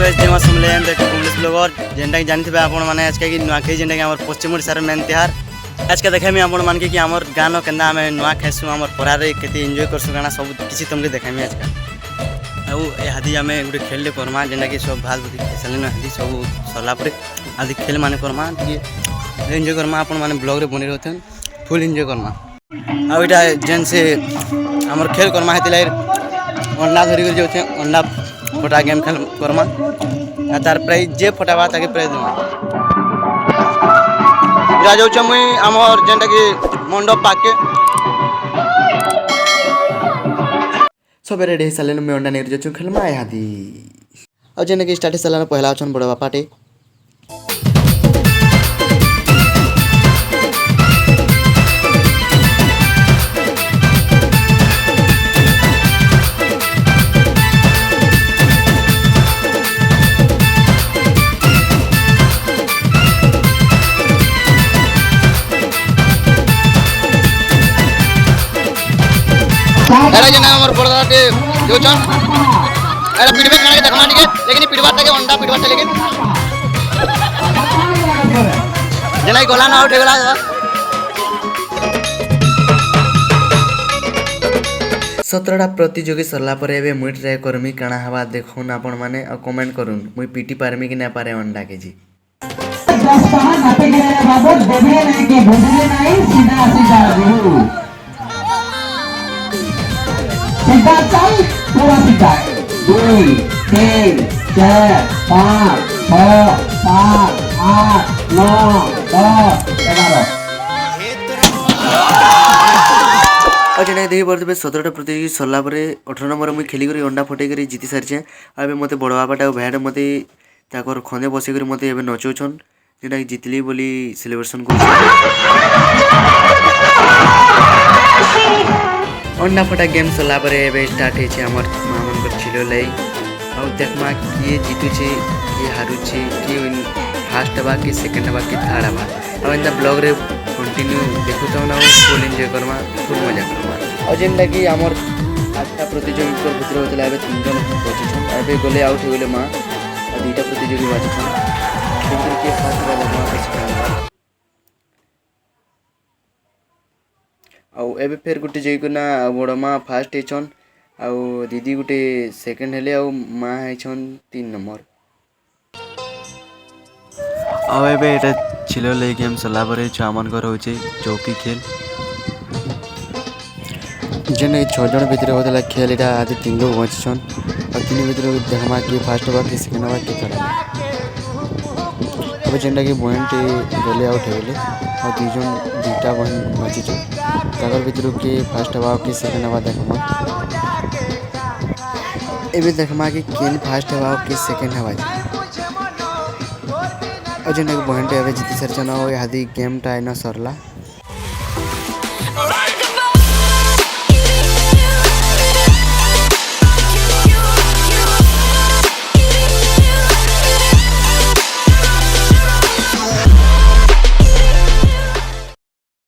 guys देमा सुनले M देख Kamlesh blogger जेंटा कि जानथिबे आपण माने आज के कि नुआखाई जेंटा कि हमर पश्चिम ओडिसा रे मेन तिहार आज के देखे मी आपण मान के कि हमर गानो केंदा हमें नुआ खाइसु हमर परारे केते एन्जॉय करसु गाना सब किछि तुमके देखामी आज का आउ ए हादी हमें गुटे खेल ले करमा जेंटा कि सब भात बुती खेसले न हादी सब सरला परे आदि खेल माने करमा कि एन्जॉय करमा आपण माने ब्लॉग रे बनि रहथन फुल एन्जॉय करमा आउ एटा जेन से हमर खेल करमा हेतिला अंडा धरि कर जोथे अंडा फोटा गेम खेल करमा तार प्राइज जे फोटावा ताके प्राइज देमा जा जाउ छ मुई हमर जेंटा कि मंडप पाके सब रेडी सालेन में अंडा नेर जछु खेलमा आय हादी और जेने कि स्टार्ट सालान पहला छन बड़ बापाटे एरा जना हमर बड़दा के जोचन एरा पिडबे खाना के देखमा निके लेकिन पिडबा तके अंडा पिडबा चले लेकिन जना गला ना उठे गला 17टा प्रतियोगी सरला पर एबे मुई ट्राई करमी काना हवा देखुन आपण माने और कमेंट करून मुई पीटी पारमी कि ना पारे अंडा के जी 10 टका नापे के बाबू देबे नहीं के बुझले नहीं सीधा सीधा देहु सीधा चल पूरा सीधा 2 3 4 5 6 7 8 9 10 11 और जेने देही परदे 17टा प्रतियोगी सरला परे 18 नंबर मुई खेली करी अंडा फटे करी जीती सारछे आबे मते बड़ बापाटा और भाईटा मते ताकर खंदे बसी करी मते एबे नचोछन जेना कि जितली बोली सेलिब्रेशन कर अंडा फटा गेम सरला परे एबे स्टार्ट हेछे हमर मामन कर छिलो लै और देखमा किए जीतु छे किए हारु छे किए फर्स्ट बा कि सेकंड बा कि थर्ड बा और इन ब्लॉग रे कंटिन्यू देखु तो ना फुल एन्जॉय करमा फुल मजा करमा और जेन लगी हमर 8टा प्रतियोगी पर भितर होतला एबे 3 जन बचिछन एबे गोले आउट होले मा और 2टा प्रतियोगी बचिछन फिर के फर्स्ट बा लगमा सेकंड और एबे फिर गुटे जइकना बड़मा फर्स्ट हेछन और दीदी गुटे सेकंड हेले और मां हेछन 3 नंबर अब एबे एटा छिलो ले गेम सला परे छामन कर होचे चौकी खेल जेने 6 जन भीतर होतला खेल एटा आदि 3 लोग बचछन और 3 भीतर देखमा कि फर्स्ट बा कि सेकंड बा कि थर्ड अब जेंडा कि पॉइंट गले आउट हेले और 2 जन 2टा बहन बचछन ताकर भीतर के फर्स्ट बा कि सेकंड बा देखमा एबे देखमा कि केन फर्स्ट बा कि सेकंड बा अजन एक पॉइंट एबे जीती सरचना ओ हादी गेम टा न सरला